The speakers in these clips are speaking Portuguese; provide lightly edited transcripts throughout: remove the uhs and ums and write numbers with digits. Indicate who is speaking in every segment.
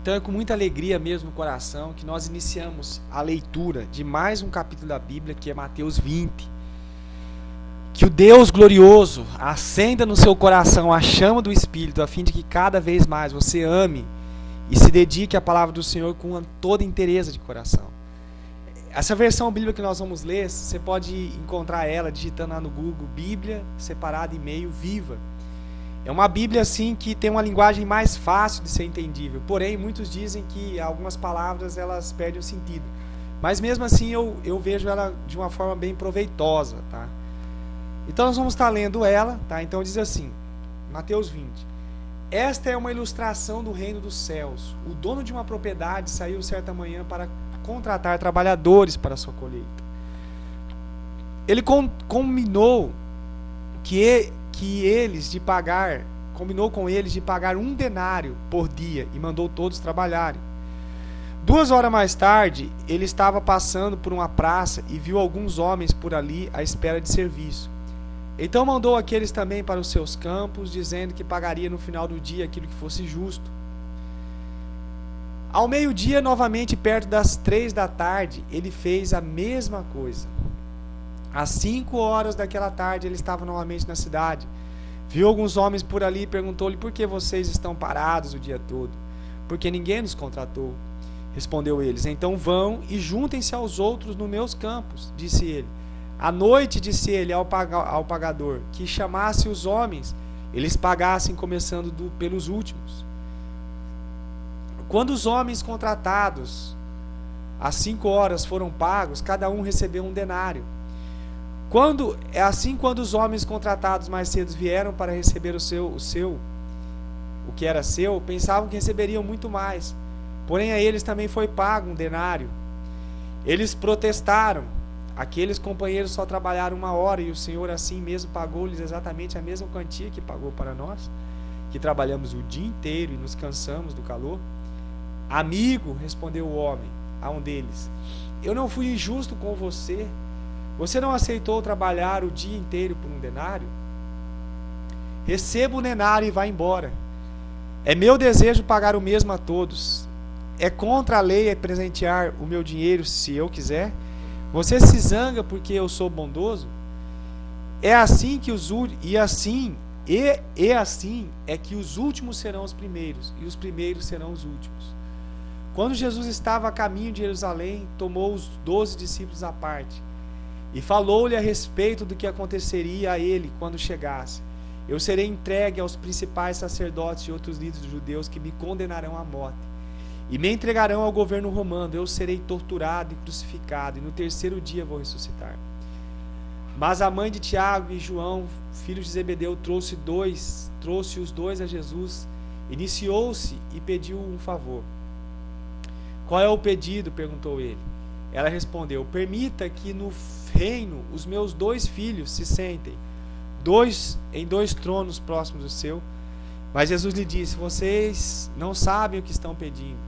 Speaker 1: Então é com muita alegria mesmo no coração que nós iniciamos a leitura de mais um capítulo da Bíblia, que é Mateus 20. Que o Deus glorioso acenda no seu coração a chama do Espírito, a fim de que cada vez mais você ame e se dedique à palavra do Senhor com toda inteireza de coração. Essa versão bíblica que nós vamos ler, você pode encontrar ela digitando lá no Google, Bíblia separada e meio viva. É uma Bíblia assim que tem uma linguagem mais fácil de ser entendível. Porém, muitos dizem que algumas palavras elas perdem o sentido. Mas mesmo assim eu vejo ela de uma forma bem proveitosa, tá? Então nós vamos estar lendo ela, tá? Então diz assim, Mateus 20. Esta é uma ilustração do reino dos céus. O dono de uma propriedade saiu certa manhã para contratar trabalhadores para a sua colheita. Ele combinou com eles de pagar 1 denário por dia e mandou todos trabalharem. 2 horas mais tarde, ele estava passando por uma praça e viu alguns homens por ali à espera de serviço. Então mandou aqueles também para os seus campos, dizendo que pagaria no final do dia aquilo que fosse justo. Ao meio-dia, novamente perto das 3 da tarde, ele fez a mesma coisa. Às 5 horas daquela tarde, ele estava novamente na cidade. Viu alguns homens por ali e perguntou-lhe: por que vocês estão parados o dia todo? Porque ninguém nos contratou. Respondeu eles: então vão e juntem-se aos outros nos meus campos, disse ele. À noite, disse ele ao pagador, que chamasse os homens, eles pagassem começando pelos últimos. Quando os homens contratados às 5 horas foram pagos, cada um recebeu 1 denário. Quando os homens contratados mais cedo vieram para receber o que era seu, pensavam que receberiam muito mais. Porém, a eles também foi pago 1 denário. Eles protestaram. Aqueles companheiros só trabalharam 1 hora e o Senhor assim mesmo pagou-lhes exatamente a mesma quantia que pagou para nós, que trabalhamos o dia inteiro e nos cansamos do calor. Amigo, respondeu o homem a um deles, eu não fui injusto com você. Você não aceitou trabalhar o dia inteiro por 1 denário? Receba o denário e vá embora. É meu desejo pagar o mesmo a todos. É contra a lei presentear o meu dinheiro se eu quiser? Você se zanga porque eu sou bondoso? É assim que os últimos serão os primeiros e os primeiros serão os últimos. Quando Jesus estava a caminho de Jerusalém, tomou os 12 discípulos à parte e falou-lhe a respeito do que aconteceria a ele quando chegasse. Eu serei entregue aos principais sacerdotes e outros líderes judeus que me condenarão à morte e me entregarão ao governo romano. Eu serei torturado e crucificado e no 3º dia vou ressuscitar. Mas a mãe de Tiago e João, filhos de Zebedeu, trouxe os dois a Jesus, iniciou-se e pediu um favor. Qual é o pedido? Perguntou ele. Ela respondeu: permita que no reino os meus 2 filhos se sentem, em 2 tronos próximos do seu. Mas Jesus lhe disse: vocês não sabem o que estão pedindo.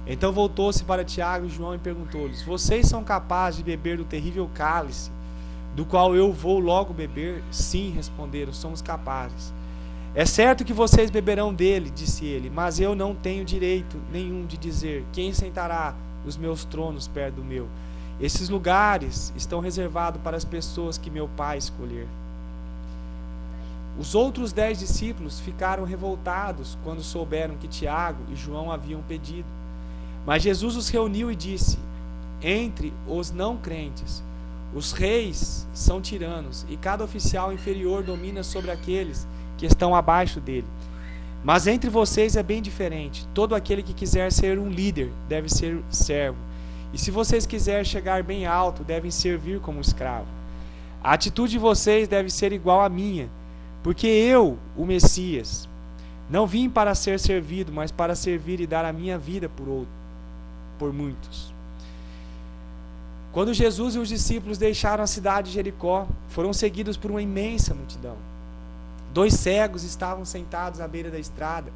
Speaker 1: Então voltou-se para Tiago e João e perguntou-lhes: vocês são capazes de beber do terrível cálice, do qual eu vou logo beber? Sim, responderam, somos capazes. É certo que vocês beberão dele, disse ele, mas eu não tenho direito nenhum de dizer quem sentará nos meus tronos perto do meu. Esses lugares estão reservados para as pessoas que meu Pai escolher. Os outros 10 discípulos ficaram revoltados quando souberam que Tiago e João haviam pedido. Mas Jesus os reuniu e disse: entre os não crentes, os reis são tiranos, e cada oficial inferior domina sobre aqueles que estão abaixo dele. Mas entre vocês é bem diferente. Todo aquele que quiser ser um líder deve ser servo. E se vocês quiserem chegar bem alto, devem servir como escravo. A atitude de vocês deve ser igual à minha, porque eu, o Messias, não vim para ser servido, mas para servir e dar a minha vida por muitos. Quando Jesus e os discípulos deixaram a cidade de Jericó, foram seguidos por uma imensa multidão. 2 cegos estavam sentados à beira da estrada,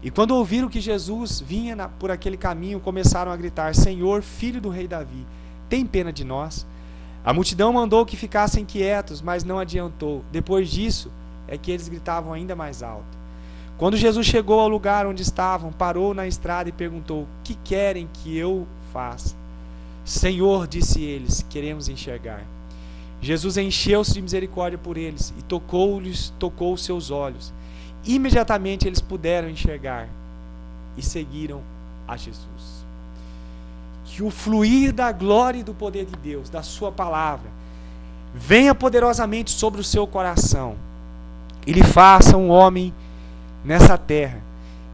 Speaker 1: e quando ouviram que Jesus vinha por aquele caminho, começaram a gritar: Senhor, filho do rei Davi, tem pena de nós. A multidão mandou que ficassem quietos, mas não adiantou. Depois disso, é que eles gritavam ainda mais alto: Quando Jesus chegou ao lugar onde estavam, parou na estrada e perguntou: que querem que eu faça? Senhor, disse eles, queremos enxergar. Jesus encheu-se de misericórdia por eles e tocou os seus olhos. Imediatamente eles puderam enxergar e seguiram a Jesus. Que o fluir da glória e do poder de Deus, da sua palavra, venha poderosamente sobre o seu coração. E lhe faça um homem nessa terra,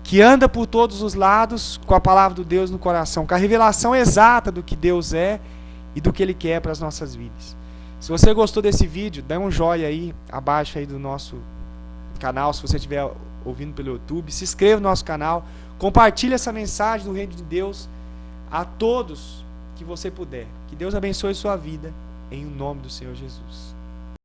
Speaker 1: que anda por todos os lados com a palavra de Deus no coração, com a revelação exata do que Deus é e do que Ele quer para as nossas vidas. Se você gostou desse vídeo, dá um joinha aí, abaixo aí do nosso canal, se você estiver ouvindo pelo YouTube. Se inscreva no nosso canal, compartilhe essa mensagem do Reino de Deus a todos que você puder. Que Deus abençoe sua vida, em nome do Senhor Jesus.